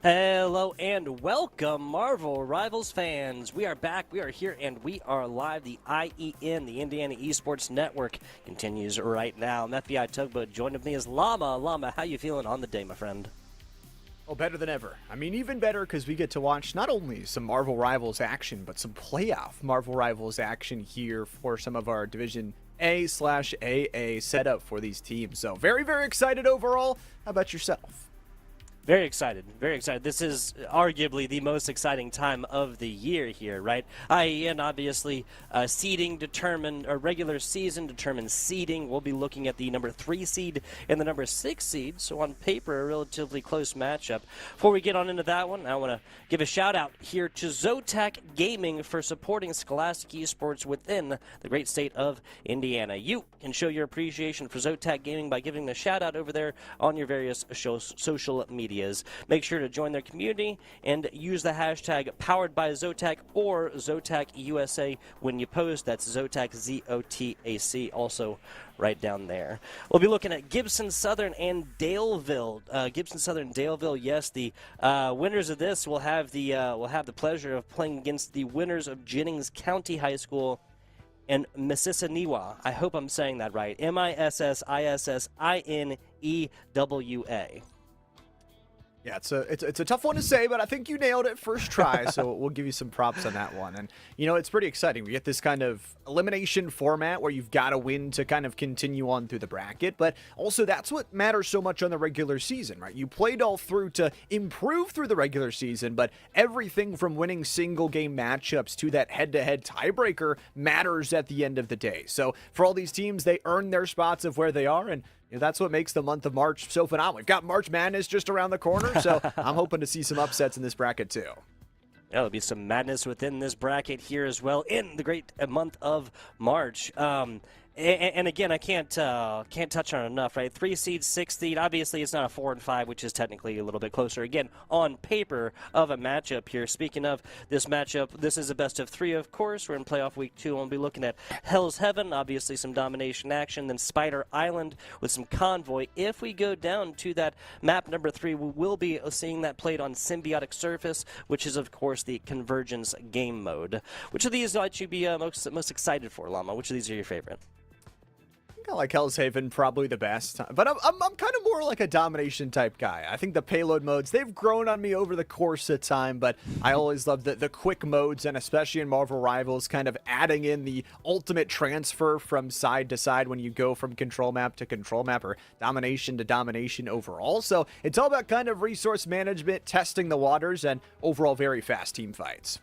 Hello and welcome, Marvel Rivals fans. We are back, we are here, and we are live. The IEN, the Indiana Esports Network, continues right now. I'm FBI Tugboat. Joined with me is Llama. Llama, how you feeling on the day, my friend? Oh, better than ever. I mean, even better because we get to watch not only some Marvel Rivals action, but some playoff Marvel Rivals action here for some of our Division A/AA setup for these teams. So very, very excited overall. How about yourself? Very excited, very excited. This is arguably the most exciting time of the year here, right? IEN, obviously, seeding determined, or regular season determines seeding. We'll be looking at the number 3 seed and the number 6 seed, so on paper, a relatively close matchup. Before we get on into that one, I want to give a shout out here to Zotac Gaming for supporting Scholastic Esports within the great state of Indiana. You can show your appreciation for Zotac Gaming by giving a shout out over there on your various social media. Make sure to join their community and use the hashtag powered by Zotac or Zotac USA when you post. That's Zotac, Z-O-T-A-C, also right down there. We'll be looking at Gibson Southern and Daleville. Gibson Southern and Daleville, yes, the winners of this will have the pleasure of playing against the winners of Jennings County High School and Mississiniwa. I hope I'm saying that right. Mississiniwa. Yeah, it's a tough one to say, but I think you nailed it first try, so we'll give you some props on that one. And, you know, it's pretty exciting. We get this kind of elimination format where you've got to win to kind of continue on through the bracket, but also that's what matters so much on the regular season, right? You played all through to improve through the regular season, but everything from winning single-game matchups to that head-to-head tiebreaker matters at the end of the day. So for all these teams, they earn their spots of where they are, and that's what makes the month of March so phenomenal. We've got March Madness just around the corner, so I'm hoping to see some upsets in this bracket too. There'll be some madness within this bracket here as well in the great month of March. And again, I can't touch on it enough, right? 3 seed, 6 seed. Obviously, it's not a 4 and 5, which is technically a little bit closer. Again, on paper of a matchup here. Speaking of this matchup, this is a best of 3, of course. We're in playoff week 2. We'll be looking at Hell's Heaven, obviously some domination action, then Spider Island with some convoy. If we go down to that map number 3, we will be seeing that played on Symbiotic Surface, which is of course the Convergence game mode. Which of these might you be most excited for, Llama? Which of these are your favorite? I like Hell's Haven probably the best, but I'm kind of more like a domination type guy. I think the payload modes, they've grown on me over the course of time, but I always love the quick modes, and especially in Marvel Rivals, kind of adding in the ultimate transfer from side to side when you go from control map to control map, or domination to domination overall. So it's all about kind of resource management, testing the waters, and overall very fast team fights.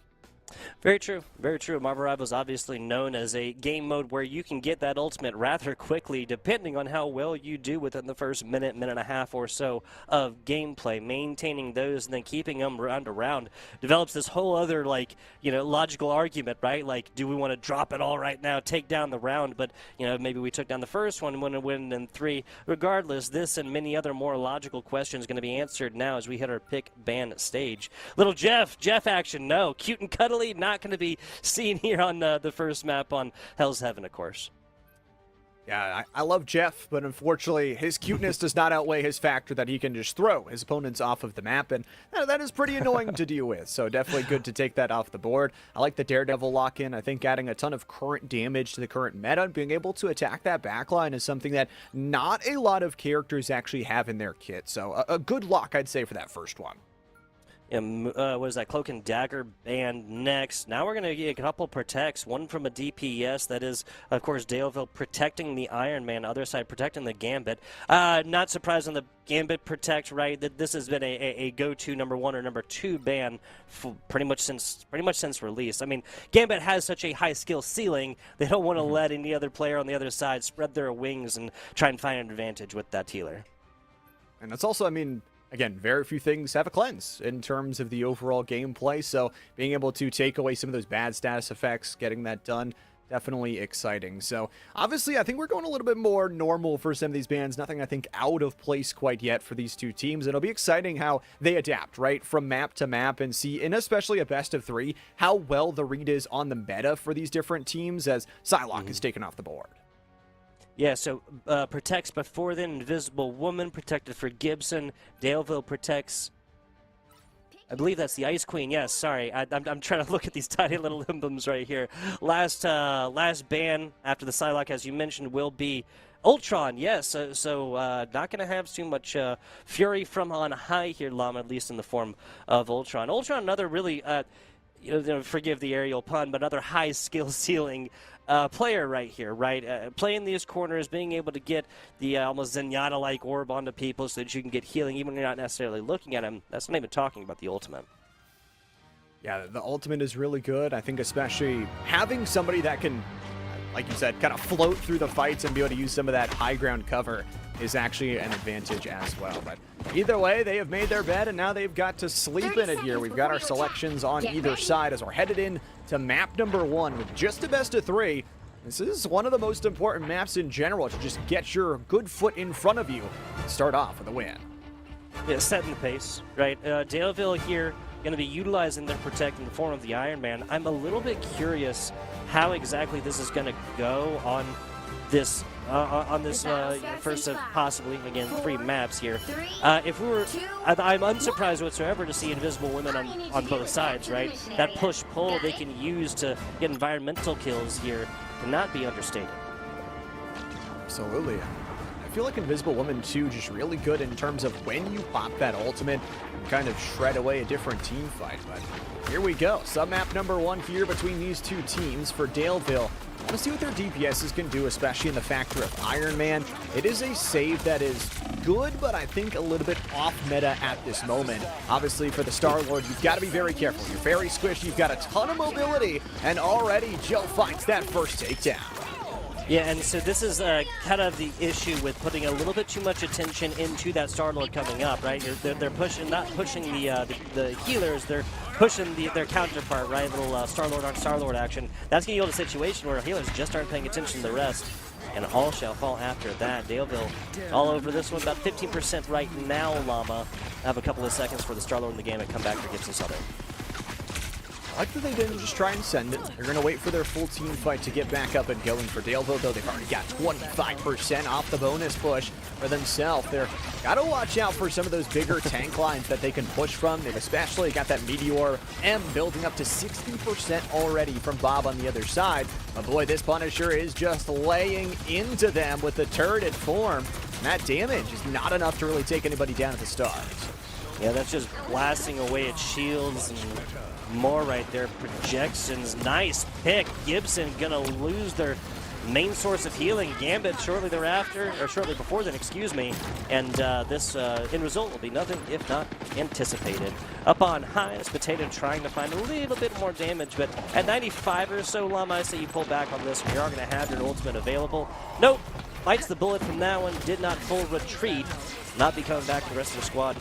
Very true, very true. Marvel Rivals obviously known as a game mode where you can get that ultimate rather quickly depending on how well you do within the first minute and a half or so of gameplay. Maintaining those and then keeping them round to round develops this whole other, like, logical argument, right? Like, do we want to drop it all right now, take down the round, but, maybe we took down the first one, win in 3. Regardless, this and many other more logical questions going to be answered now as we hit our pick ban stage. Little Jeff action, no. Cute and cuddly, not going to be seen here on the first map on Hell's Heaven, of course. Yeah, I love Jeff, but unfortunately his cuteness does not outweigh his factor that he can just throw his opponents off of the map, and that is pretty annoying to deal with, so definitely good to take that off the board. I like the Daredevil lock-in. I think adding a ton of current damage to the current meta and being able to attack that backline is something that not a lot of characters actually have in their kit, so a good lock, I'd say, for that first one. What is that? Cloak and Dagger banned next. Now we're going to get a couple protects. One from a DPS, that is, of course, Daleville protecting the Iron Man. Other side protecting the Gambit. Not surprised on the Gambit protect, right? That this has been a go-to number 1 or number 2 ban for pretty much since release. I mean, Gambit has such a high skill ceiling. They don't want to let any other player on the other side spread their wings and try and find an advantage with that healer. And that's also, I mean, again, very few things have a cleanse in terms of the overall gameplay, so being able to take away some of those bad status effects, getting that done, definitely exciting. So obviously I think we're going a little bit more normal for some of these bans. Nothing I think out of place quite yet for these two teams. It'll be exciting how they adapt, right, from map to map, and see, and especially a best of 3, how well the read is on the meta for these different teams as Psylocke is taken off the board. Yeah, so protects before then Invisible Woman, protected for Gibson. Daleville protects I believe that's the Ice Queen. Yes, sorry. I'm trying to look at these tiny little emblems right here. Last ban after the Psylocke, as you mentioned, will be Ultron. Yes, so not going to have too much fury from on high here, Llama, at least in the form of Ultron. Ultron, another really, forgive the aerial pun, but another high skill ceiling player right here, right? Playing these corners, being able to get the almost Zenyatta-like orb onto people so that you can get healing even when you're not necessarily looking at him. That's not even talking about the ultimate. Yeah, the ultimate is really good. I think especially having somebody that can, like you said, kind of float through the fights and be able to use some of that high ground cover is actually an advantage as well. But either way, they have made their bed, and now they've got to sleep in it here. We've got our selections on either side as we're headed in to map number 1 with just a best of 3. This is one of the most important maps in general to just get your good foot in front of you and start off with a win. Yeah, setting the pace, right? Daleville here going to be utilizing their protect in the form of the Iron Man. I'm a little bit curious how exactly this is going to go on this first of possibly, again, 3 maps here. If we were, I'm unsurprised whatsoever to see invisible women on both sides, right? That push-pull they can use to get environmental kills here cannot be understated. Absolutely. I feel like Invisible Woman 2 just really good in terms of when you pop that ultimate and kind of shred away a different team fight. But here we go. Submap number 1 here between these 2 teams for Daleville. I want to see what their DPSs can do, especially in the factor of Iron Man. It is a save that is good, but I think a little bit off meta at this moment. Obviously, for the Star-Lord, you've got to be very careful. You're very squishy, you've got a ton of mobility, and already Joe finds that first takedown. Yeah, and so this is kind of the issue with putting a little bit too much attention into that Star-Lord coming up, right? They're pushing, not pushing the healers, they're pushing their counterpart, right? Little Star-Lord on Star-Lord action. That's going to yield a situation where healers just aren't paying attention to the rest, and all shall fall after that. Daleville all over this one, about 15% right now, Llama. Have a couple of seconds for the Star-Lord in the game and come back for Gibson Southern. I like that they didn't just try and send it. They're going to wait for their full team fight to get back up and going for Daleville, though they've already got 25% off the bonus push for themselves. They're got to watch out for some of those bigger tank lines that they can push from. They've especially got that Meteor M building up to 60% already from Bob on the other side. But boy, this Punisher is just laying into them with the turreted form. And that damage is not enough to really take anybody down at the start. Yeah, that's just blasting away at shields and more right there. Projections, nice pick. Gibson gonna lose their main source of healing. Gambit shortly thereafter, or shortly before then, excuse me. And this end result will be nothing if not anticipated. Up on high, it's Potato trying to find a little bit more damage, but at 95 or so, Llama, I say you pull back on this. You are gonna have your ultimate available. Nope, bites the bullet from that one, did not full retreat. Not be coming back to the rest of the squad.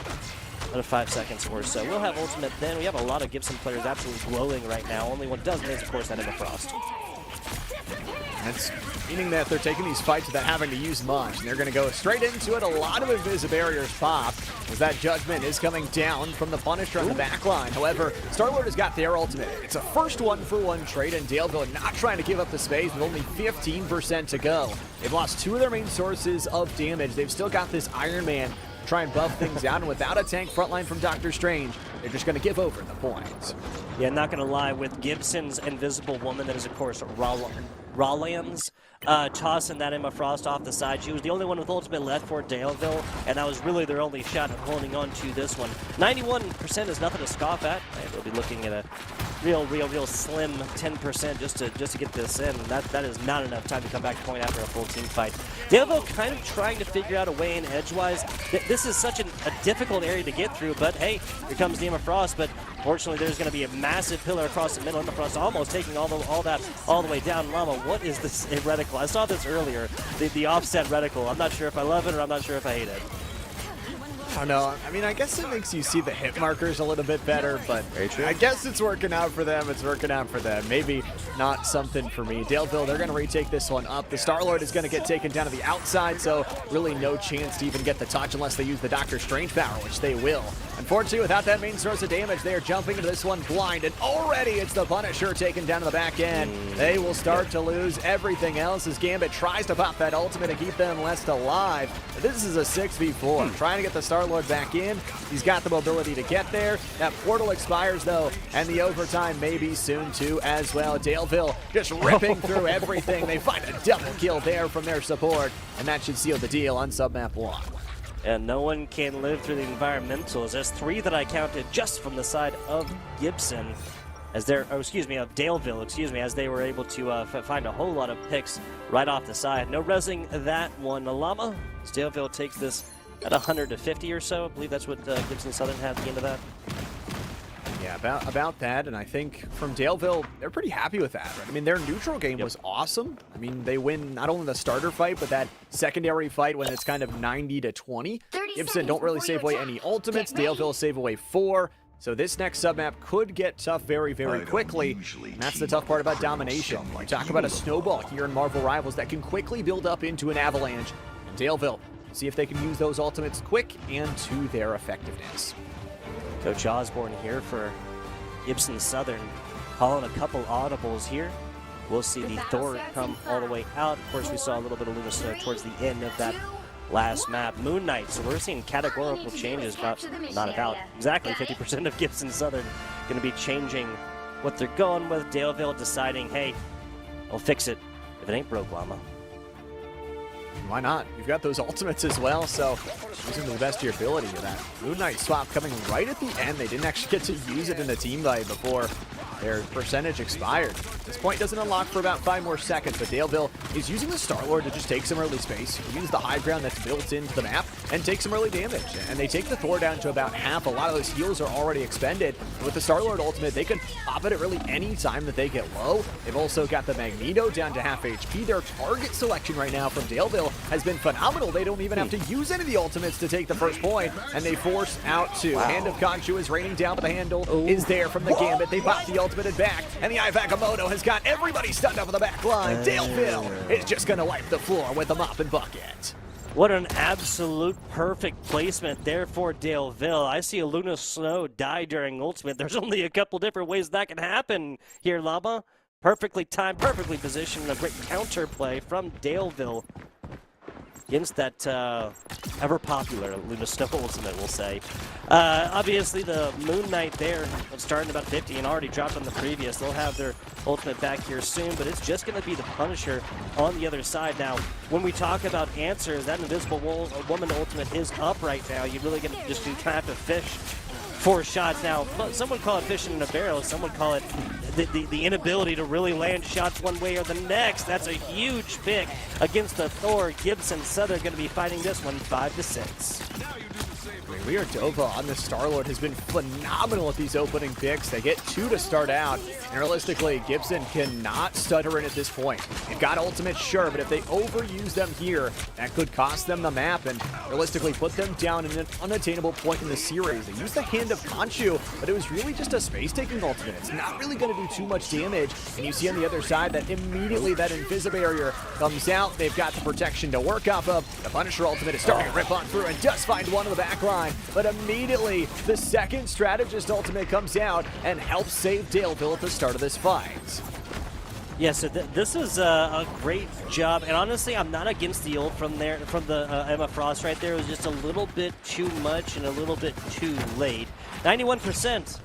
Another 5 seconds or so. We'll have ultimate then. We have a lot of Gibson players absolutely glowing right now. Only one doesn't is, of course, that Emma Frost. That's meaning that they're taking these fights without having to use much, and they're going to go straight into it. A lot of invisible barriers pop as that judgment is coming down from the Punisher on the back line. However, Star-Lord has got their ultimate. It's a first 1-for-1 trade, and Daleville not trying to give up the space with only 15% to go. They've lost 2 of their main sources of damage. They've still got this Iron Man to try and buff things out, and without a tank frontline from Doctor Strange, they're just going to give over the points. Yeah, not going to lie, with Gibson's Invisible Woman, that is, of course, Rollins, tossing that Emma Frost off the side. She was the only one with ultimate left for Daleville, and that was really their only shot at holding on to this one. 91% is nothing to scoff at. They'll be looking at a real slim 10% just to get this in. That is not enough time to come back to point after a full team fight. Daleville kind of trying to figure out a way in edgewise. This is such a difficult area to get through, but hey, here comes the Emma Frost, but fortunately there's going to be a massive pillar across the middle. Emma Frost almost taking all the way down. Llama, what is this reticle? I saw this earlier, the offset reticle. I'm not sure if I love it or I'm not sure if I hate it. I don't know. I mean, I guess it makes you see the hit markers a little bit better, but I guess it's working out for them. It's working out for them. Maybe not something for me. Daleville, they're going to retake this one up. The Star-Lord is going to get taken down to the outside, so really no chance to even get the touch unless they use the Doctor Strange power, which they will. Unfortunately, without that main source of damage, they are jumping into this one blind, and already it's the Punisher taken down to the back end. They will start to lose everything else as Gambit tries to pop that ultimate to keep them less alive. This is a 6v4. Trying to get the Star Star-Lord back in. He's got the mobility to get there. That portal expires, though, and the overtime may be soon, too, as well. Daleville just ripping through everything. They find a double kill there from their support, and that should seal the deal on submap 1. And no one can live through the environmentals. There's 3 that I counted just from the side of Gibson, as they're, of Daleville, as they were able to find a whole lot of picks right off the side. No resing that one. Llama, Daleville takes this at 150 or so. I believe that's what Gibson Southern had at the end of that. Yeah, about that, and I think from Daleville, they're pretty happy with that. Right? I mean, their neutral game was awesome. I mean, they win not only the starter fight, but that secondary fight when it's kind of 90-20. Gibson don't really save away any ultimates. Daleville save away 4. So this next submap could get tough very, very quickly. And that's the tough part about domination. We talk about a snowball here in Marvel Rivals that can quickly build up into an avalanche. And Daleville, see if they can use those ultimates quick and to their effectiveness. Coach Osborne here for Gibson Southern, calling a couple audibles here. We'll see the Thor come all the way out. Of course, we saw a little bit of Luna Snow towards the end of that last map. Moon Knight, so we're seeing categorical changes, exactly 50% of Gibson Southern going to be changing what they're going with. Daleville deciding, hey, I'll fix it if it ain't broke, Llama. Why not? You've got those ultimates as well, so using to the best of your ability. That Moon Knight swap coming right at the end. They didn't actually get to use it in the team fight before their percentage expired. This point doesn't unlock for about 5 more seconds, but Daleville is using the Star-Lord to just take some early space, use the high ground that's built into the map, and take some early damage. And they take the Thor down to about half. A lot of those heals are already expended. And with the Star-Lord ultimate, they can pop it at really any time that they get low. They've also got the Magneto down to half HP. Their target selection right now from Daleville has been phenomenal. They don't even have to use any of the ultimates to take the first point, and they force out 2. Hand of Khonshu is raining down, but the handle is there from the Gambit. They pop the ultimate and back, and the Eye of Agamotto has got everybody stunned up on the back line. Daleville is just going to wipe the floor with a mop and bucket. What an absolute perfect placement there for Daleville. I see a Luna Snow die during ultimate. There's only a couple different ways that can happen here, Llama. Perfectly timed, perfectly positioned, a great counterplay from Daleville against that ever-popular Luna Snow ultimate, we'll say. Obviously, the Moon Knight there, starting about 50 and already dropped on the previous. They'll have their ultimate back here soon, but it's just going to be the Punisher on the other side. Now, when we talk about answers, that Invisible Woman ultimate is up right now. You're really going to just kind of have to fish 4 shots. Now, some would call it fishing in a barrel. Some would call it the inability to really land shots one way or the next. That's a huge pick against the Thor. Gibson Southern going to be fighting this one 5-6. Dova on the Star-Lord has been phenomenal at these opening picks. They get 2 to start out. And realistically, Gibson cannot stutter in at this point. They've got ultimates, sure, but if they overuse them here, that could cost them the map and realistically put them down in an unattainable point in the series. They used the Hand of Khonshu, but it was really just a space-taking ultimate. It's not really going to do too much damage. And you see on the other side that immediately that Invisibarrier comes out. They've got the protection to work off of. The Punisher ultimate is starting to rip on through and does find one on the back line. But immediately, the second Strategist ultimate comes out and helps save Daleville at the start of this fight. Yeah, so this is a great job, and honestly, I'm not against the ult from the Emma Frost right there. It was just a little bit too much and a little bit too late. 91%.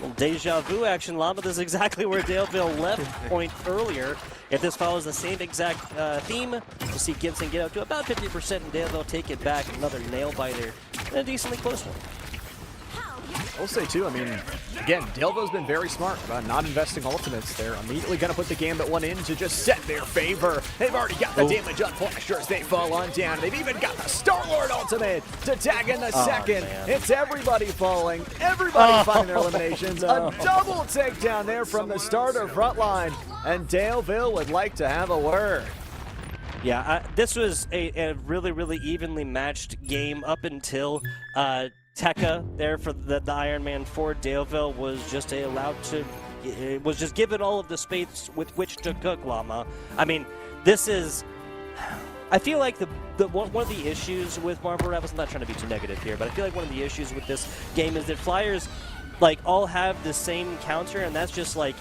Well, deja vu action, Llama. This is exactly where Daleville left point earlier. If this follows the same exact theme, we'll see Gibson get up to about 50% and Daleville take it back. Another nail biter and a decently close one. I'll say, too, I mean, again, Daleville's been very smart about not investing ultimates. They're immediately going to put the Gambit one in to just set their favor. They've already got the damage on Flasher as they fall on down. They've even got the Star-Lord ultimate to tag in the second. Man. It's everybody falling. Everybody finding their eliminations. A double takedown there from the starter front line. And Daleville would like to have a word. Yeah, this was a really, really evenly matched game up until Tekka there for the Iron Man 4. Daleville was just given all of the space with which to cook, Llama. I mean, this is... I feel like one of the issues with Marvel Rivals, I'm not trying to be too negative here, but I feel like one of the issues with this game is that Flyers all have the same counter, and that's just like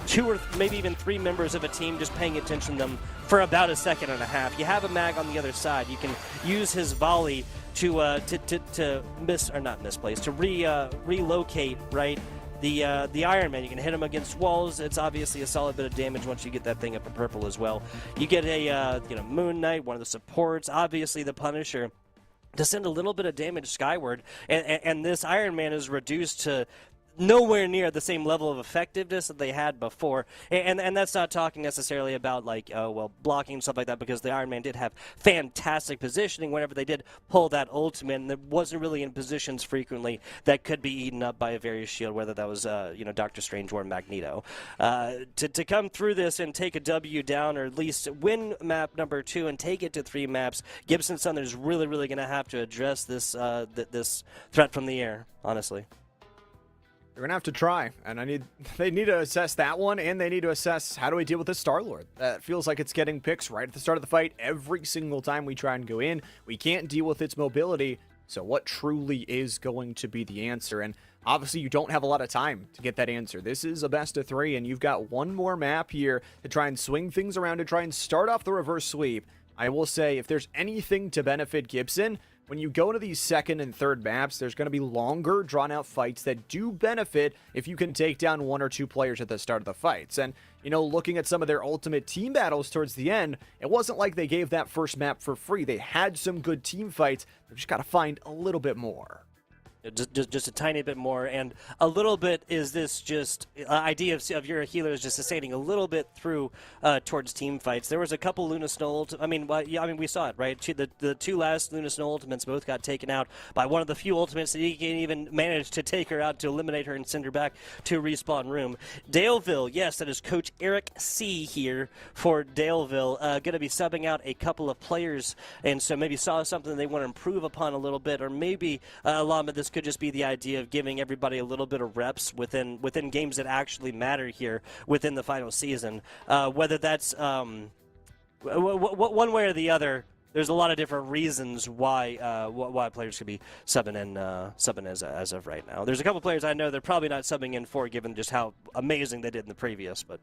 2 or maybe even 3 members of a team just paying attention to them for about a second and a half. You have a mag on the other side. You can use his volley to relocate, right? The Iron Man, you can hit him against walls. It's obviously a solid bit of damage once you get that thing up in purple as well. You get a Moon Knight, one of the supports, obviously the Punisher, to send a little bit of damage skyward, and this Iron Man is reduced to nowhere near the same level of effectiveness that they had before. And that's not talking necessarily about, like, blocking and stuff like that, because the Iron Man did have fantastic positioning whenever they did pull that ultimate, and it wasn't really in positions frequently that could be eaten up by a various shield, whether that was, Doctor Strange or Magneto. To come through this and take a W down, or at least win map number 2 and take it to 3 maps, Gibson Southern is really, really going to have to address this this threat from the air, honestly. They're going to have to try, and they need to assess that one, and they need to assess how do we deal with this Star-Lord. That feels like it's getting picks right at the start of the fight every single time we try and go in. We can't deal with its mobility, so what truly is going to be the answer? And obviously you don't have a lot of time to get that answer. This is a best of 3, and you've got one more map here to try and swing things around, to try and start off the reverse sweep. I will say, if there's anything to benefit Gibson, when you go into these second and third maps, there's going to be longer, drawn-out fights that do benefit if you can take down 1 or 2 players at the start of the fights. And, looking at some of their ultimate team battles towards the end, it wasn't like they gave that first map for free. They had some good team fights. They've just got to find a little bit more. Just a tiny bit more, and a little bit is this just idea of your healers just sustaining a little bit through towards team fights. There was a couple Luna Snow we saw it, right? The 2 last Luna Snow ultimates both got taken out by one of the few ultimates that he can even manage to take her out, to eliminate her and send her back to respawn room. Daleville, yes, that is Coach Eric C. here for Daleville, going to be subbing out a couple of players, and so maybe saw something they want to improve upon a little bit, or maybe a lot of this could just be the idea of giving everybody a little bit of reps within games that actually matter here within the final season. Whether that's one way or the other, there's a lot of different reasons why players could be subbing in as of right now. There's a couple players I know they're probably not subbing in for, given just how amazing they did in the previous, but.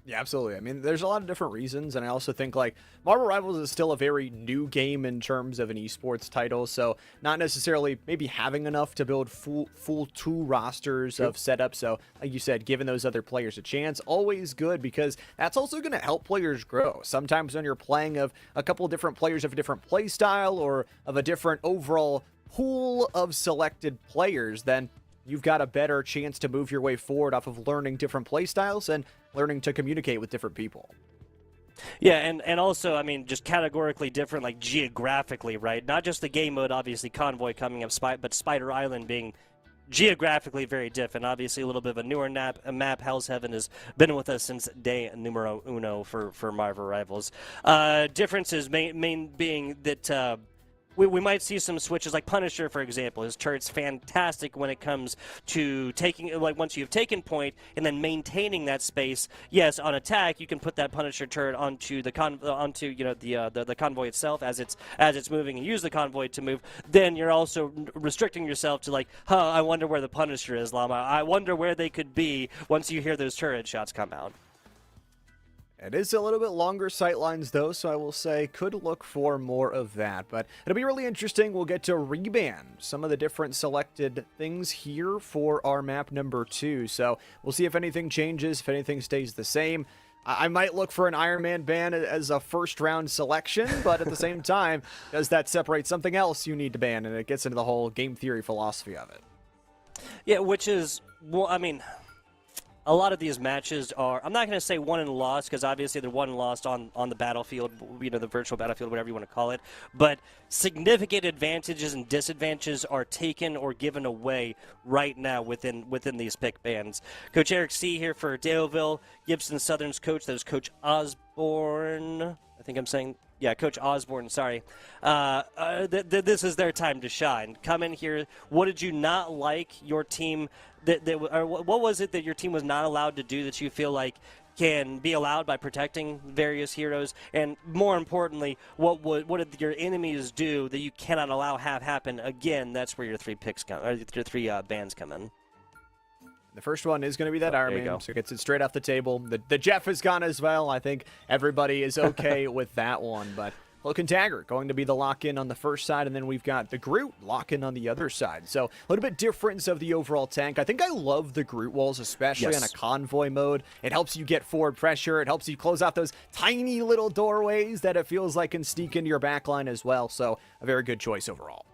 Yeah, absolutely. I mean, there's a lot of different reasons, and I also think, like, Marvel Rivals is still a very new game in terms of an esports title, so not necessarily maybe having enough to build full 2 rosters of setup. So, like you said, giving those other players a chance, always good, because that's also going to help players grow. Sometimes when you're playing of a couple of different players of a different play style, or of a different overall pool of selected players, then you've got a better chance to move your way forward off of learning different play styles and learning to communicate with different people. Yeah, and also, I mean, just categorically different, like geographically, right? Not just the game mode, obviously, Convoy coming up, but Spider Island being geographically very different. Obviously, a little bit of a newer map. Hell's Heaven has been with us since day numero uno for Marvel Rivals. Differences main being that we might see some switches, like Punisher, for example. His turret's fantastic when it comes to taking, like, once you've taken point and then maintaining that space. Yes, on attack, you can put that Punisher turret onto the convoy itself as it's moving, and use the convoy to move. Then you're also restricting yourself to, like, I wonder where the Punisher is, Llama. I wonder where they could be once you hear those turret shots come out. It is a little bit longer sightlines, though, so I will say could look for more of that. But it'll be really interesting. We'll get to reban some of the different selected things here for our map number 2. So we'll see if anything changes, if anything stays the same. I might look for an Iron Man ban as a first-round selection, but at the same time, does that separate something else you need to ban? And it gets into the whole game theory philosophy of it. Yeah, which is, well, I mean, a lot of these matches are, I'm not going to say won and lost, because obviously they're won and lost on the battlefield, the virtual battlefield, whatever you want to call it, but significant advantages and disadvantages are taken or given away right now within these pick bands. Coach Eric C. here for Daleville, Gibson Southern's coach. That is Coach Osborne. I think I'm saying, yeah, Coach Osborne, sorry. This is their time to shine. Come in here. What did you not like your team, or what was it that your team was not allowed to do that you feel like can be allowed by protecting various heroes? And more importantly, what did your enemies do that you cannot allow have happen? Again, that's where your 3 picks come, or your 3 bands come in. The first one is going to be that Iron Man, so it gets it straight off the table. The Jeff is gone as well. I think everybody is okay with that one, but Cloak and Dagger going to be the lock-in on the first side, and then we've got the Groot lock-in on the other side. So a little bit difference of the overall tank. I think I love the Groot walls, especially on a convoy mode. It helps you get forward pressure. It helps you close out those tiny little doorways that it feels like can sneak into your backline as well. So a very good choice overall.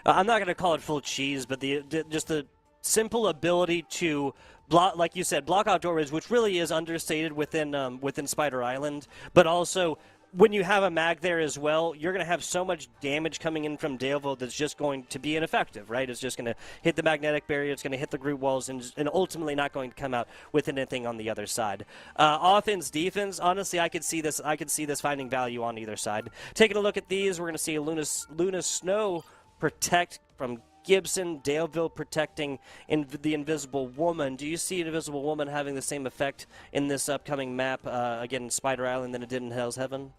I'm not going to call it full cheese, but just the simple ability to block, like you said, block out doorways, which really is understated within Spider Island, but also when you have a mag there as well, you're going to have so much damage coming in from Daleville that's just going to be ineffective, right? It's just going to hit the magnetic barrier, it's going to hit the Groot walls, and ultimately not going to come out with anything on the other side. Offense, defense, honestly, I could see this finding value on either side. Taking a look at these, we're going to see Luna Snow protect from Gibson, Daleville protecting the Invisible Woman. Do you see Invisible Woman having the same effect in this upcoming map, again, in Spider Island, than it did in Hell's Heaven?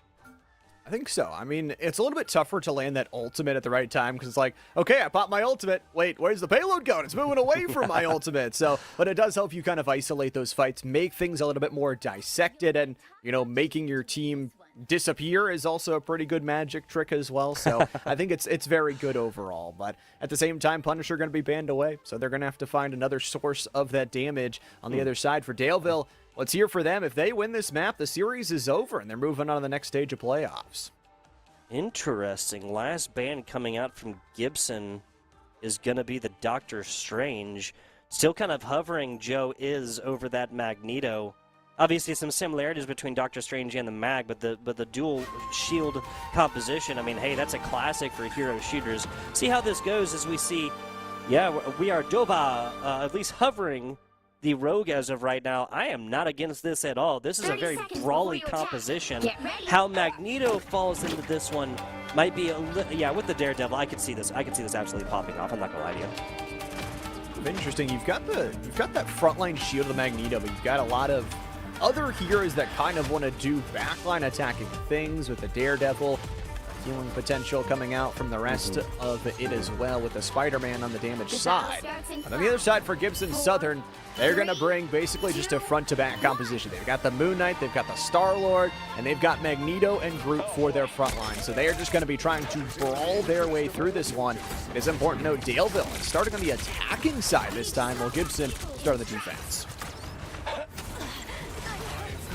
I think so. I mean, it's a little bit tougher to land that ultimate at the right time because it's like, okay, I popped my ultimate. Wait, where's the payload going? It's moving away from my ultimate. So, but it does help you kind of isolate those fights, make things a little bit more dissected, and, you know, making your team disappear is also a pretty good magic trick as well. So I think it's very good overall. But at the same time, Punisher going to be banned away, so they're going to have to find another source of that damage on the other side for Daleville. Let's hear for them. If they win this map, the series is over, and they're moving on to the next stage of playoffs. Interesting. Last ban coming out from Gibson is going to be the Doctor Strange. Still kind of hovering, Joe, is over that Magneto. Obviously, some similarities between Doctor Strange and the Mag, but the dual shield composition, I mean, hey, that's a classic for hero shooters. See how this goes as we see, yeah, we are Dova, at least hovering the Rogue as of right now. I am not against this at all. This is a very brawly composition. How Magneto falls into this one might be a little, yeah, with the Daredevil, I could see this absolutely popping off. I'm not gonna lie to you. Interesting. You've got that frontline shield of the Magneto, but you've got a lot of other heroes that kind of want to do backline attacking things with the Daredevil. Healing potential coming out from the rest of it as well with the Spider-Man on the damage side. And on the other side for Gibson Southern, they're going to bring basically just a front-to-back composition. They've got the Moon Knight, they've got the Star-Lord, and they've got Magneto and Groot for their front line. So they are just going to be trying to brawl their way through this one. It is important to note Daleville is starting on the attacking side this time, while Gibson starting the defense.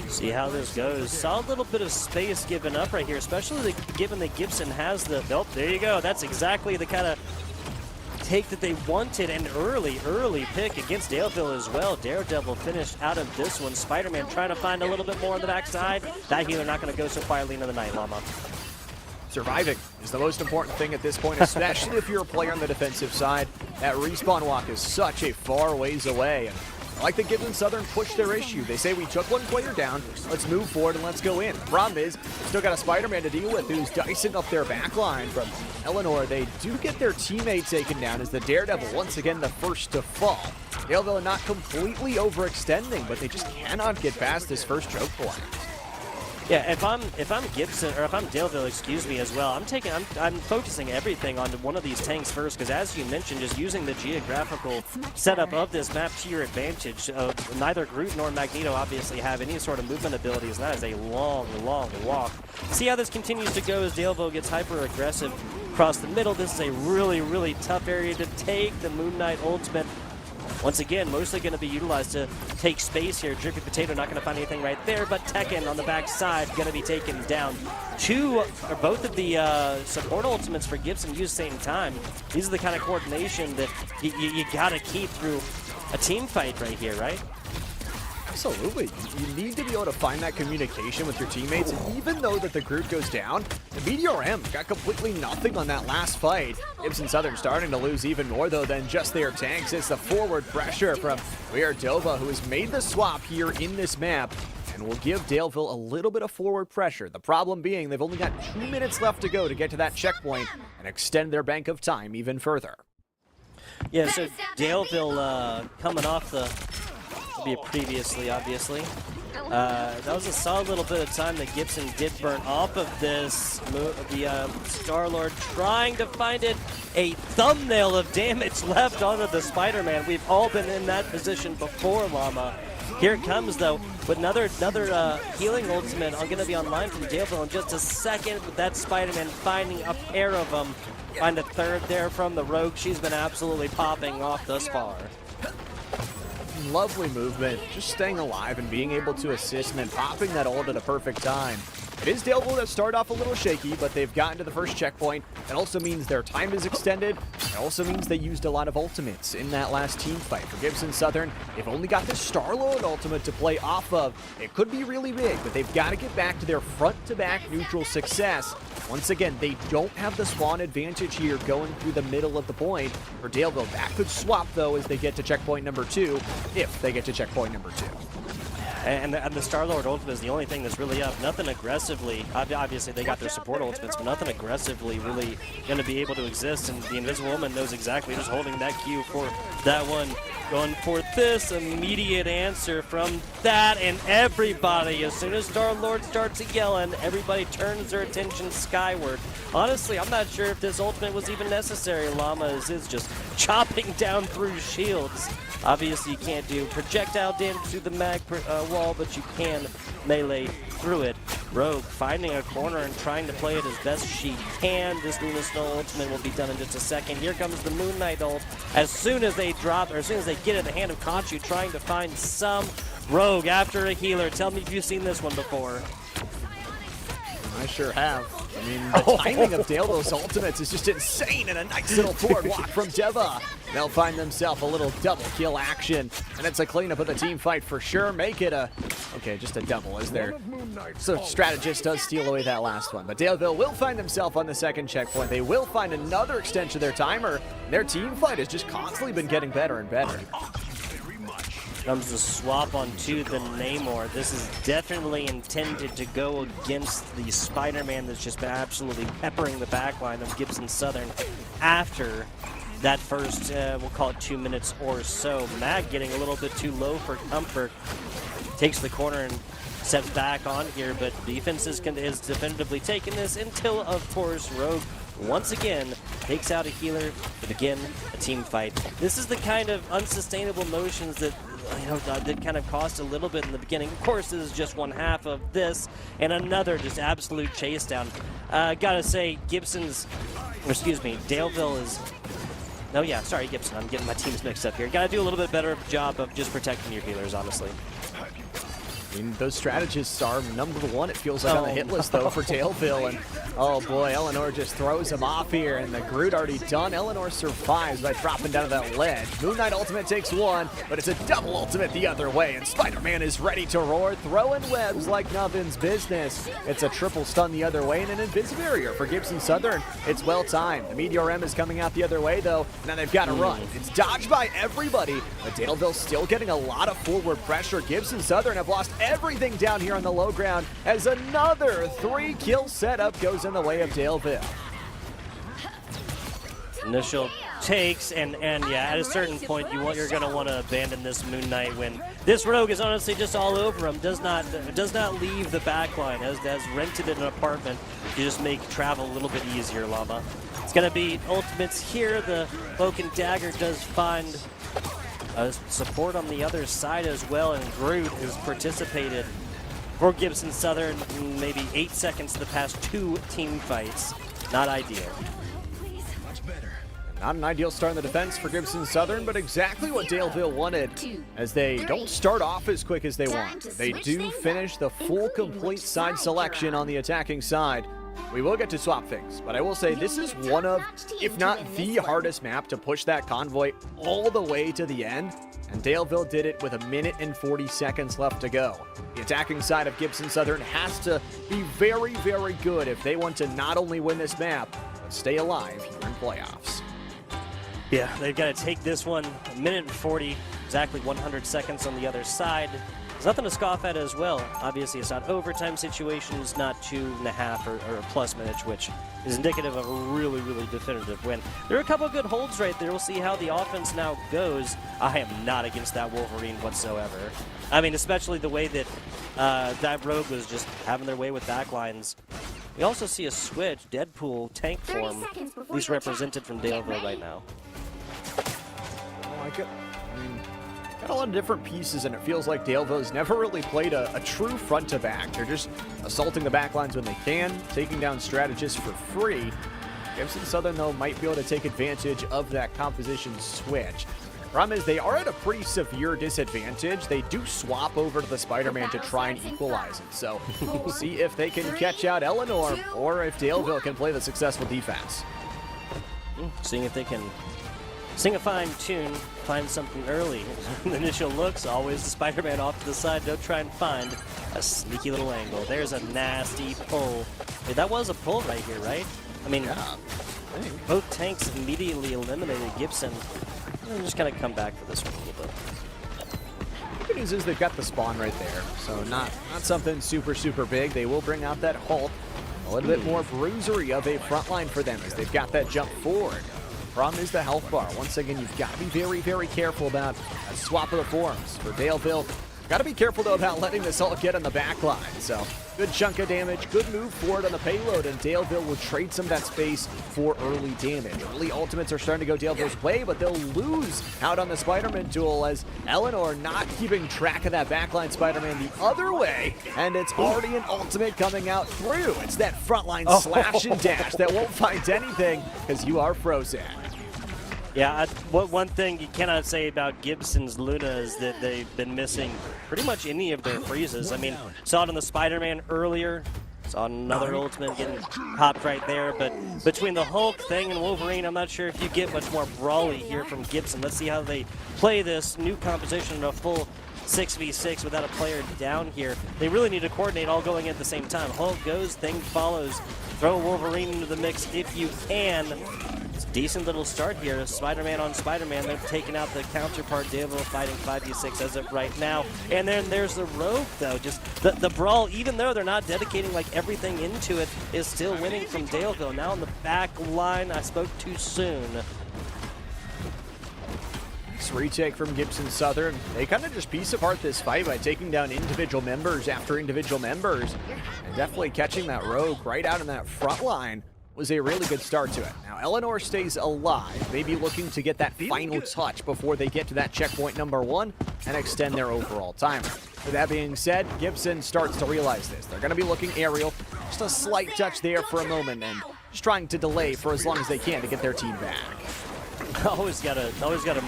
See how this goes. Saw a little bit of space given up right here, especially given that Gibson has the... Oh, there you go. That's exactly the kind of take that they wanted. An early pick against Daleville as well. Daredevil finished out of this one. Spider-Man trying to find a little bit more on the backside. That healer not going to go so quietly into the night, Llama. Surviving is the most important thing at this point, especially if you're a player on the defensive side. That respawn walk is such a far ways away. And I like that Gibson Southern pushed their issue. They say we took one player down, let's move forward and let's go in. The problem is, they've still got a Spider-Man to deal with who's dicing up their backline from Eleanor. They do get their teammate taken down as the Daredevil once again the first to fall. Daleville not completely overextending, but they just cannot get past this first choke point. Yeah, if I'm Gibson, or if I'm Daleville, excuse me, as well, I'm focusing everything on one of these tanks first, because as you mentioned, just using the geographical setup of this map to your advantage. Neither Groot nor Magneto obviously have any sort of movement abilities, and that is a long walk. See how this continues to go as Daleville gets hyper-aggressive across the middle. This is a really tough area to take. The Moon Knight ultimate, once again, mostly going to be utilized to take space here. Drippy Potato not going to find anything right there, but Tekken on the backside going to be taken down. Both of the support ultimates for Gibson used at the same time. These are the kind of coordination that you got to keep through a team fight right here, right? Absolutely. You need to be able to find that communication with your teammates. And even though that the Groot goes down, the BDRM got completely nothing on that last fight. Gibson Southern starting to lose even more, though, than just their tanks. It's the forward pressure from Weird Dova, who has made the swap here in this map and will give Daleville a little bit of forward pressure. The problem being they've only got 2 minutes left to go to get to that checkpoint and extend their bank of time even further. Yeah, so Daleville coming off the... be previously, obviously. That was a solid little bit of time that Gibson did burn off of this. The Star-Lord trying to find it. A thumbnail of damage left onto the Spider-Man. We've all been in that position before, Llama. Here it comes, though, with another healing ultimate. I'm going to be online from Daleville in just a second, with that Spider-Man finding a pair of them. Find a third there from the Rogue. She's been absolutely popping off thus far. Lovely movement, just staying alive and being able to assist and then popping that ult at a perfect time. It is Daleville that started off a little shaky, but they've gotten to the first checkpoint. That also means their time is extended. It also means they used a lot of ultimates in that last team fight. For Gibson Southern, they've only got this Star-Lord ultimate to play off of. It could be really big, but they've got to get back to their front-to-back neutral success. Once again, they don't have the spawn advantage here going through the middle of the point. For Daleville, that could swap, though, as they get to checkpoint number 2, if they get to checkpoint number 2. And the Star-Lord ultimate is the only thing that's really up. Nothing aggressively. Obviously, they got their support ultimates, but nothing aggressively really going to be able to exist. And the Invisible Woman knows exactly, just holding that Q for that one. Going for this immediate answer from that, and everybody, as soon as Star-Lord starts yelling, everybody turns their attention skyward. Honestly, I'm not sure if this ultimate was even necessary. Llama is just chopping down through shields. Obviously, you can't do projectile damage through the mag wall, but you can melee through it. Rogue finding a corner and trying to play it as best she can. This Luna Snow ultimate will be done in just a second. Here comes the Moon Knight ult. As soon as they drop, or as soon as they get in the hand of Conchu, trying to find some Rogue after a healer. Tell me if you've seen this one before. I sure have. I mean, the timing of Daleville's ultimates is just insane, and a nice little forward walk from Deva. They'll find themselves a little double kill action, and it's a cleanup of the team fight for sure. Make it just a double as their strategist does steal away that last one. But Daleville will find themselves on the second checkpoint. They will find another extension of their timer. Their team fight has just constantly been getting better and better. Comes the swap onto the Namor. This is definitely intended to go against the Spider-Man that's just been absolutely peppering the backline of Gibson Southern after that first, we'll call it 2 minutes or so. Mag getting a little bit too low for comfort. Takes the corner and steps back on here, but defense is definitively taking this until, of course, Rogue once again takes out a healer to begin a team fight. This is the kind of unsustainable motions that did kind of cost a little bit in the beginning. Of course, this is just one half of this, and another just absolute chase down. Gotta say, Daleville is... Oh yeah, sorry, Gibson. I'm getting my teams mixed up here. Gotta do a little bit better job of just protecting your healers, honestly. I mean, those strategists are number one, it feels like, on the hit list, though, for Daleville. And, oh, boy, Eleanor just throws him off here, and the Groot already done. Eleanor survives by dropping down to that ledge. Moon Knight ultimate takes one, but it's a double ultimate the other way, and Spider-Man is ready to roar, throwing webs like nothing's business. It's a triple stun the other way, and an Invis barrier for Gibson Southern. It's well-timed. The Meteor M is coming out the other way, though. Now they've got to run. It's dodged by everybody, but Daleville's still getting a lot of forward pressure. Gibson Southern have lost everything down here on the low ground as another 3-kill setup goes in the way of Daleville. Initial takes, and yeah, at a certain point you're going to want to abandon this Moon Knight when this Rogue is honestly just all over him. Does not leave the backline, has rented an apartment to just make travel a little bit easier. Llama, it's going to be ultimates here. The Cloak and Dagger does find support on the other side as well, and Groot has participated for Gibson Southern in maybe 8 seconds of the past 2 team fights. Not ideal. Not an ideal start in the defense for Gibson Southern, but exactly what Daleville wanted, as they don't start off as quick as they want. They do finish the full complete side selection on the attacking side. We will get to swap things, but I will say this is one of, if not the hardest map to push that convoy all the way to the end, and Daleville did it with 1 minute and 40 seconds left to go. The attacking side of Gibson Southern has to be very, very good if they want to not only win this map, but stay alive here in playoffs. Yeah, they've got to take this one 1 minute and 40, exactly 100 seconds on the other side. There's nothing to scoff at as well. Obviously, it's not overtime situations, not 2.5 or plus minutes, which is indicative of a really, really definitive win. There are a couple of good holds right there. We'll see how the offense now goes. I am not against that Wolverine whatsoever. I mean, especially the way that that Rogue was just having their way with backlines. We also see a switch, Deadpool tank form, at least represented from Daleville right now. I mean, got a lot of different pieces, and it feels like Daleville's never really played a true front-to-back. They're just assaulting the backlines when they can, taking down strategists for free. Gibson Southern, though, might be able to take advantage of that composition switch. Problem is, they are at a pretty severe disadvantage. They do swap over to the Spider-Man to try and equalize it. So we'll see if they can catch out Eleanor or if Daleville can play the successful defense. Seeing if they can sing a fine tune, find something early. The initial looks, always the Spider-Man off to the side. Don't try and find a sneaky little angle. There's a nasty pull. Hey, that was a pull right here, right? I mean, Yeah, both tanks immediately eliminated Gibson. We'll just kind of come back for this one a little bit. The good news is they've got the spawn right there, so not something super big. They will bring out that Hulk. A little bit more bruisery of a front line for them as they've got that jump forward. Problem is the health bar. Once again, you've got to be very careful about a swap of the forms. For Daleville, got to be careful, though, about letting this Hulk get on the back line. So, good chunk of damage, good move forward on the payload, and Daleville will trade some of that space for early damage. Early ultimates are starting to go Daleville's way, but they'll lose out on the Spider-Man duel as Eleanor not keeping track of that backline Spider-Man the other way, and it's already an ultimate coming out through. It's that frontline slash and dash that won't find anything because you are frozen. Yeah, one thing you cannot say about Gibson's Luna is that they've been missing pretty much any of their freezes. I mean, saw it on the Spider-Man earlier, saw another ultimate getting popped right there, but between the Hulk thing and Wolverine, I'm not sure if you get much more brawly here from Gibson. Let's see how they play this new composition in a full 6v6 without a player down here. They really need to coordinate all going at the same time. Hulk goes, thing follows. Throw Wolverine into the mix if you can. It's a decent little start here. Spider-Man on Spider-Man. They've taken out the counterpart. Daleville fighting 5v6 as of right now. And then there's the Rogue, though. Just the brawl, even though they're not dedicating like everything into it, is still winning from Daleville. Now on the back line, I spoke too soon. Retake from Gibson Southern. They kind of just piece apart this fight by taking down individual members after individual members, and definitely catching that Rogue right out in that front line was a really good start to it. Now Eleanor stays alive, maybe looking to get that final touch before they get to that checkpoint #1 and extend their overall timer. With that being said, Gibson starts to realize this. They're going to be looking aerial, just a slight touch there for a moment, and just trying to delay for as long as they can to get their team back. Always gotta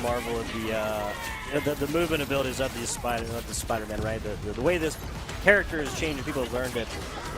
marvel at the movement abilities of the Spider-Man, right? The way this character has changed, and people have learned it,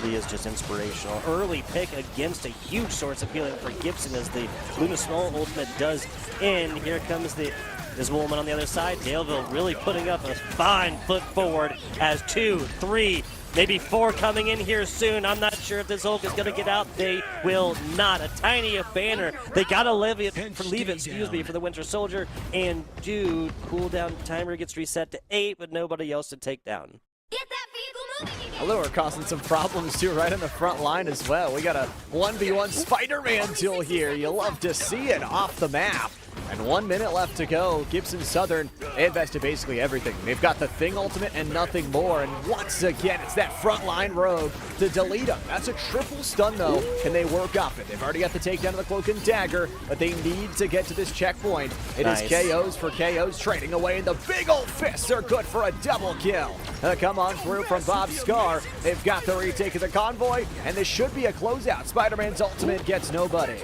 really is just inspirational. Early pick against a huge source appealing for Gibson as the Luna Small ultimate does end. Here comes the Invisible Woman on the other side. Daleville really putting up a fine foot forward as 2, 3, maybe 4 coming in here soon. I'm not sure if this Hulk is going to get out. They will not. A tiny banner. They got to leave it for the Winter Soldier. And dude, cooldown timer gets reset to 8, but nobody else to take down. Get that vehicle moving! Although we're causing some problems too right on the front line as well. We got a 1v1 Spider-Man duel here. You love to see it off the map. And 1 minute left to go. Gibson Southern, they invested basically everything. They've got the Thing ultimate and nothing more. And once again, it's that frontline Rogue to delete him. That's a triple stun, though. Can they work off it? They've already got the takedown of the Cloak and Dagger, but they need to get to this checkpoint. It is KOs for KOs, trading away, and the big old fists are good for a double kill. Come on through from Bob Scar. They've got the retake of the convoy, and this should be a closeout. Spider-Man's ultimate gets nobody.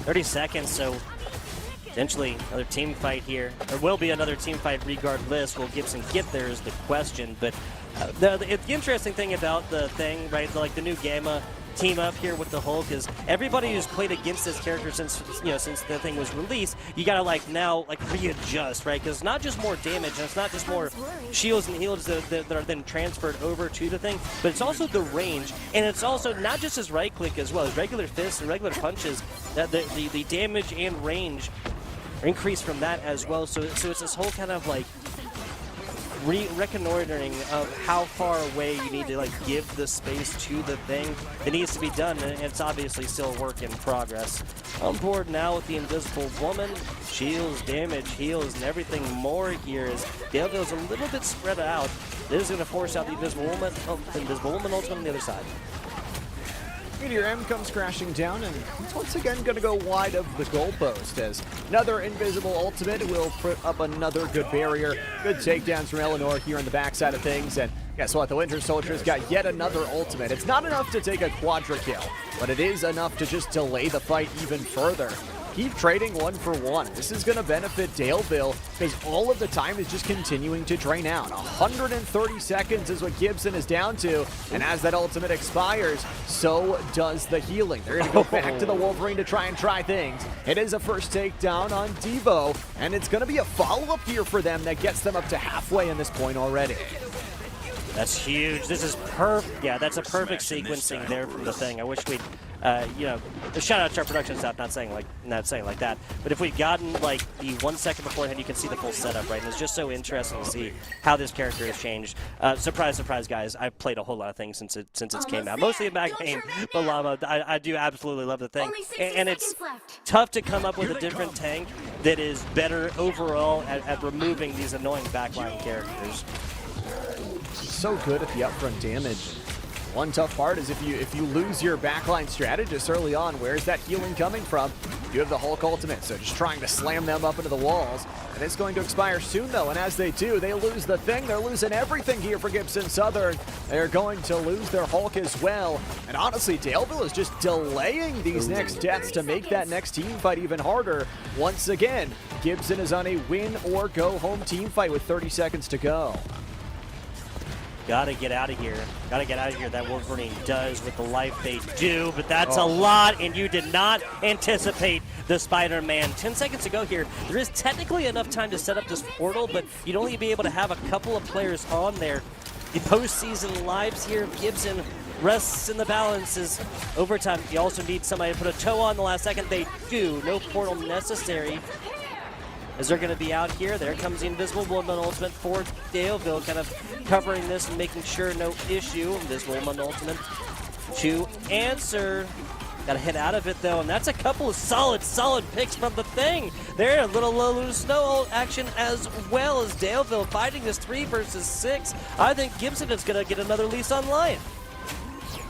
30 seconds, so potentially another team fight here. There will be another team fight regardless. Will Gibson get there is the question. But the interesting thing about the thing, right, like the new Gamma team up here with the Hulk is everybody who's played against this character since the thing was released, you gotta now readjust, right? Because it's not just more damage, and it's not just more shields and heals that are then transferred over to the thing, but it's also the range, and it's also not just his right click as well as regular fists and regular punches. That the damage and range are increased from that as well. So it's this whole kind of reconnoitering of how far away you need to give the space to the thing. It needs to be done, and it's obviously still a work in progress. On board now with the Invisible Woman, shields, damage, heals, and everything more here as Daleville's a little bit spread out. This is going to force out the Invisible Woman ultimate on the other side. Meteor M comes crashing down, and it's once again going to go wide of the goalpost as another invisible ultimate will put up another good barrier. Good takedowns from Eleanor here on the backside of things, and guess what? The Winter Soldier's got yet another ultimate. It's not enough to take a quadra kill, but it is enough to just delay the fight even further. Keep trading one for one. This is going to benefit Daleville because all of the time is just continuing to drain out. 130 seconds is what Gibson is down to, and as that ultimate expires, so does the healing. They're going to go back to the Wolverine to try things. It is a first takedown on Devo, and it's going to be a follow-up here for them that gets them up to halfway in this point already. That's huge. This is perfect. Yeah, that's a perfect sequencing there from the thing. I wish we'd, shout out to our production staff. Not saying like that, but if we'd gotten like the 1 second beforehand, you can see the full setup, right? And it's just so interesting to see how this character has changed. Surprise, surprise, guys! I've played a whole lot of things since it came out, mostly in back game. But Llama, I do absolutely love the thing, and it's tough to come up with a different tank that is better overall at removing these annoying backline characters. So good at the upfront damage. One tough part is if you lose your backline strategist early on, where's that healing coming from? You have the Hulk ultimate, so just trying to slam them up into the walls. And it's going to expire soon though, and as they do, they lose the thing. They're losing everything here for Gibson Southern. They're going to lose their Hulk as well. And honestly, Daleville is just delaying these next deaths to make that next team fight even harder. Once again, Gibson is on a win or go home team fight with 30 seconds to go. Gotta get out of here. Gotta get out of here. That Wolverine does with the life they do, but that's a lot, and you did not anticipate the Spider-Man. 10 seconds to go here. There is technically enough time to set up this portal, but you'd only be able to have a couple of players on there. The postseason lives here. Gibson rests in the balance is overtime. You also need somebody to put a toe on the last second. They do. No portal necessary. As they're going to be out here, there comes the Invisible Woman Ultimate for Daleville, kind of covering this and making sure no issue. Invisible Woman Ultimate to answer. Got to hit out of it, though, and that's a couple of solid picks from the thing. There, a little low snow action as well as Daleville fighting this 3 versus 6. I think Gibson is going to get another lease on life.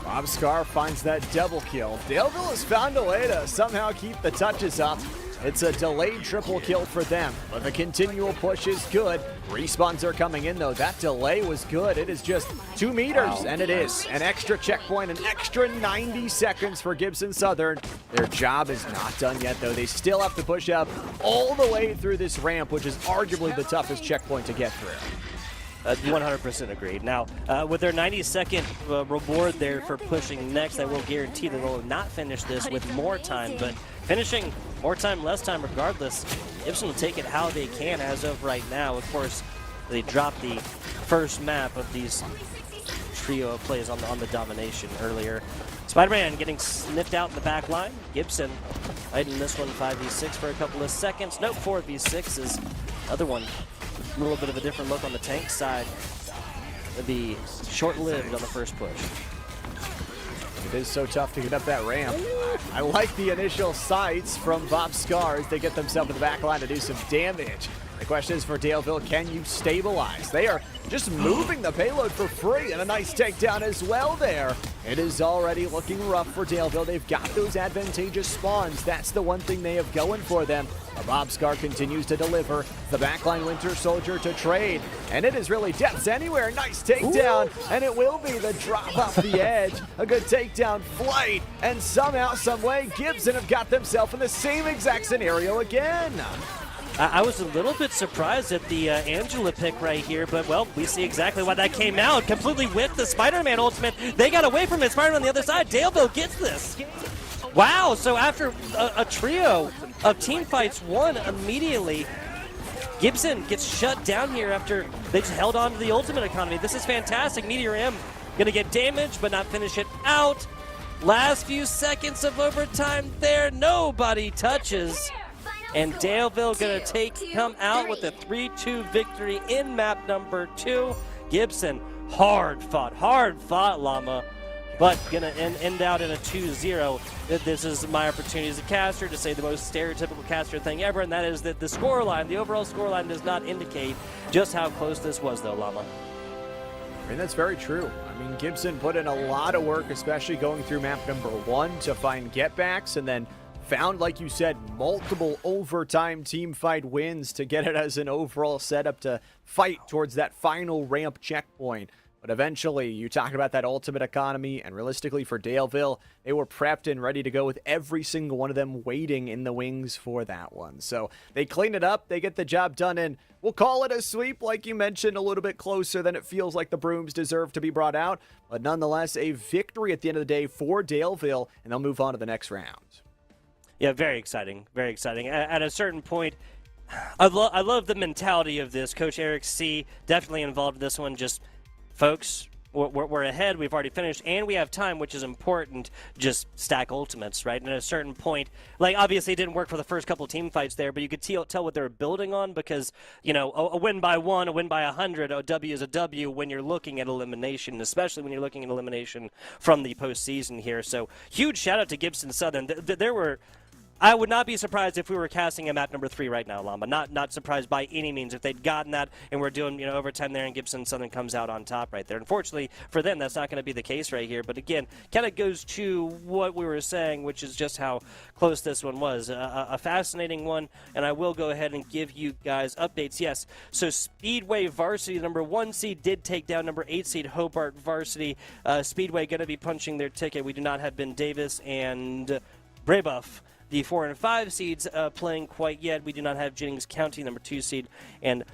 Bob Scar finds that double kill. Daleville has found a way to somehow keep the touches up. It's a delayed triple kill for them, but the continual push is good. Respawns are coming in, though. That delay was good. It is just 2 meters, and it is an extra checkpoint, an extra 90 seconds for Gibson Southern. Their job is not done yet, though. They still have to push up all the way through this ramp, which is arguably the toughest checkpoint to get through. 100% agreed. Now, with their 90-second reward there for pushing next, I will guarantee that they'll not finish this with more time, but finishing more time, less time, regardless, Gibson will take it how they can as of right now. Of course, they dropped the first map of these trio of plays on the domination earlier. Spider-Man getting sniffed out in the back line. Gibson fighting this one 5v6 for a couple of seconds. Nope, 4v6 is other one. A little bit of a different look on the tank side. It'll be short-lived on the first push. It is so tough to get up that ramp. I like the initial sights from Bob Scar as they get themselves to the back line to do some damage. The question is for Daleville, can you stabilize? They are just moving the payload for free, and a nice takedown as well there. It is already looking rough for Daleville. They've got those advantageous spawns. That's the one thing they have going for them. Bob Scar continues to deliver. The backline Winter Soldier to trade, and it is really deaths anywhere. Nice takedown, and it will be the drop off the edge. A good takedown flight, and somehow, someway, Gibson have got themselves in the same exact scenario again. I was a little bit surprised at the Angela pick right here, but, well, we see exactly why that came out. Completely with the Spider-Man ultimate. They got away from it. Spider-Man on the other side. Daleville gets this. Wow, so after a trio of team fights won immediately, Gibson gets shut down here after they just held on to the ultimate economy. This is fantastic. Meteor M going to get damaged but not finish it out. Last few seconds of overtime there. Nobody touches. And Daleville going to come out with a 3-2 victory in map number 2. Gibson, hard fought, Llama, but going to end out in a 2-0. This is my opportunity as a caster to say the most stereotypical caster thing ever, and that is that the scoreline, the overall scoreline, does not indicate just how close this was, though, Llama. I mean, that's very true. I mean, Gibson put in a lot of work, especially going through map number 1 to find getbacks, and then found, like you said, multiple overtime team fight wins to get it as an overall setup to fight towards that final ramp checkpoint. But eventually, you talked about that ultimate economy, and realistically for Daleville, they were prepped and ready to go with every single one of them waiting in the wings for that one. So they clean it up, they get the job done, and we'll call it a sweep, like you mentioned, a little bit closer than it feels like the Brooms deserve to be brought out. But nonetheless, a victory at the end of the day for Daleville, and they'll move on to the next round. Yeah, very exciting, very exciting. At a certain point, I love the mentality of this. Coach Eric C. definitely involved in this one. Just, folks, we're ahead. We've already finished, and we have time, which is important. Just stack ultimates, right? And at a certain point, like, obviously it didn't work for the first couple team fights there, but you could tell what they were building on because, you know, a win by 1, a win by 100, a W is a W when you're looking at elimination, especially when you're looking at elimination from the postseason here. So huge shout out to Gibson Southern. There were... I would not be surprised if we were casting a map number 3 right now, Llama. Not surprised by any means if they'd gotten that and we're doing, you know, overtime there and Gibson Southern comes out on top right there. Unfortunately for them, that's not going to be the case right here. But again, kind of goes to what we were saying, which is just how close this one was. A fascinating one, and I will go ahead and give you guys updates. Yes, so Speedway Varsity, number 1 seed, did take down number 8 seed Hobart Varsity. Speedway going to be punching their ticket. We do not have Ben Davis and Brebuff, the 4 and 5 seeds, playing quite yet. We do not have Jennings County, number 2 seed, and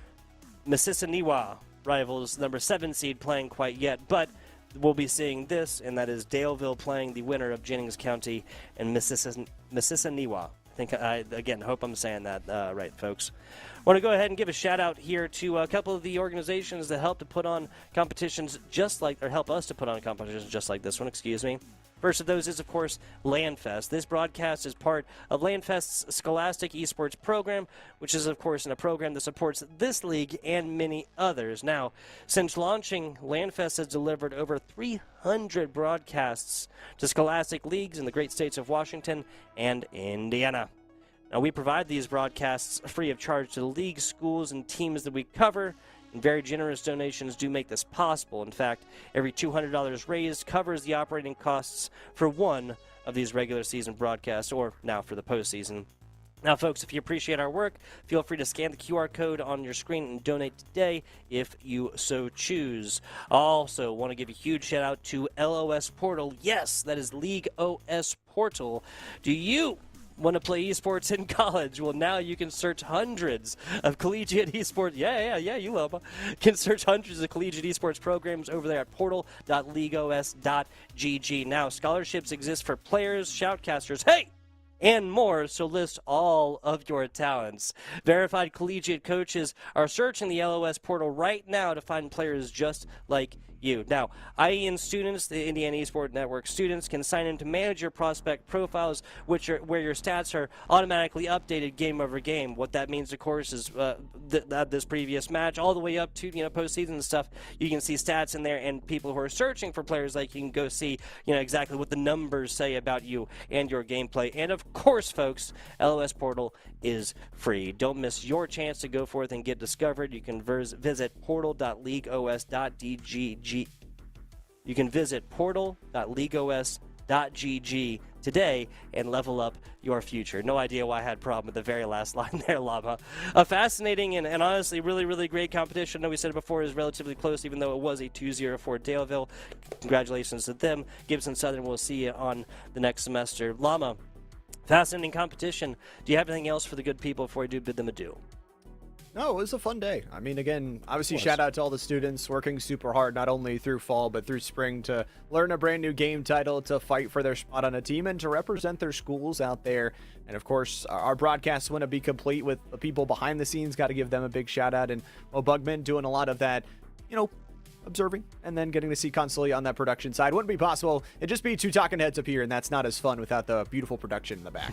Mississiniwa rivals, number 7 seed, playing quite yet. But we'll be seeing this, and that is Daleville playing the winner of Jennings County and Mississiniwa. I think, again, hope I'm saying that right, folks. I want to go ahead and give a shout out here to a couple of the organizations that help to put on competitions just like, or help us to put on competitions just like this one, excuse me. First of those is, of course, LandFest. This broadcast is part of LandFest's Scholastic Esports program, which is, of course, a program that supports this league and many others. Now, since launching, LandFest has delivered over 300 broadcasts to Scholastic leagues in the great states of Washington and Indiana. Now, we provide these broadcasts free of charge to the leagues, schools, and teams that we cover. And very generous donations do make this possible. In fact, every $200 raised covers the operating costs for one of these regular season broadcasts, or now for the postseason. Now, folks, if you appreciate our work, feel free to scan the QR code on your screen and donate today if you so choose. I also want to give a huge shout out to LOS Portal. Yes, that is League OS Portal. Do you want to play esports in college? Well, now you can search hundreds of collegiate esports. Yeah, you love them. Can search hundreds of collegiate esports programs over there at portal.leagueos.gg. Now, scholarships exist for players, shoutcasters, and more, so list all of your talents. Verified collegiate coaches are searching the LOS portal right now to find players just like you. Now, IHSEN students, the Indiana Esports Network students, can sign in to manage your prospect profiles, where your stats are automatically updated game over game. What that means, of course, is this previous match all the way up to postseason and stuff. You can see stats in there, and people who are searching for players like you can go see exactly what the numbers say about you and your gameplay. And of course, folks, LOS Portal is free. Don't miss your chance to go forth and get discovered. You can visit portal.leagueos.gg. You can visit portal.leagueos.gg today and level up your future. No idea why I had a problem with the very last line there, Llama. A fascinating and honestly really, really great competition. I know we said it before, is relatively close, even though it was a 2-0 for Daleville. Congratulations to them. Gibson Southern, we'll see you on the next semester. Llama, fascinating competition. Do you have anything else for the good people before I do bid them adieu? No, it was a fun day. I mean, again, obviously shout out to all the students working super hard, not only through fall, but through spring to learn a brand new game title, to fight for their spot on a team, and to represent their schools out there. And of course, our broadcasts wouldn't be complete with the people behind the scenes. Got to give them a big shout out. And Bugman doing a lot of that, observing and then getting to see constantly on that production side. Wouldn't be possible. It'd just be two talking heads up here, and that's not as fun without the beautiful production in the back.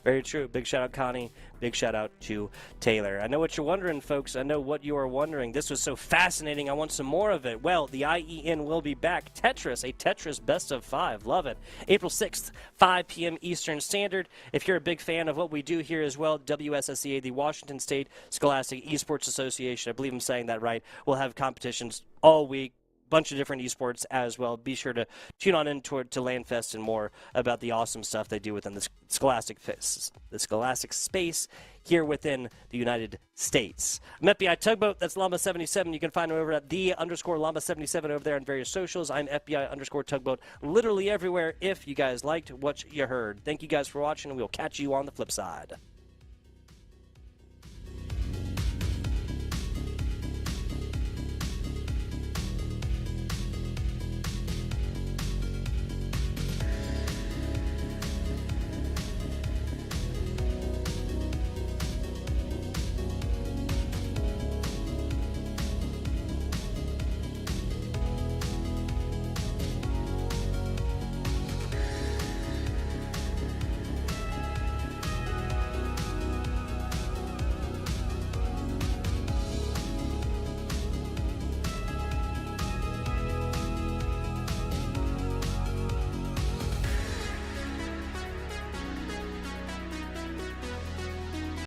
Very true. Big shout out, Connie. Big shout out to Taylor. I know what you're wondering, folks. I know what you are wondering. This was so fascinating. I want some more of it. Well, the IEN will be back. Tetris, a Tetris best of 5. Love it. April 6th, 5 p.m. Eastern Standard. If you're a big fan of what we do here as well, WSSEA, the Washington State Scholastic Esports Association, I believe I'm saying that right, will have competitions all week. Bunch of different esports as well. Be sure to tune on in to LANFest and more about the awesome stuff they do within the Scholastic space here within the United States. I'm FBI Tugboat. That's Llama77. You can find him over at _Llama77 over there on various socials. I'm FBI_Tugboat literally everywhere if you guys liked what you heard. Thank you guys for watching, and we'll catch you on the flip side.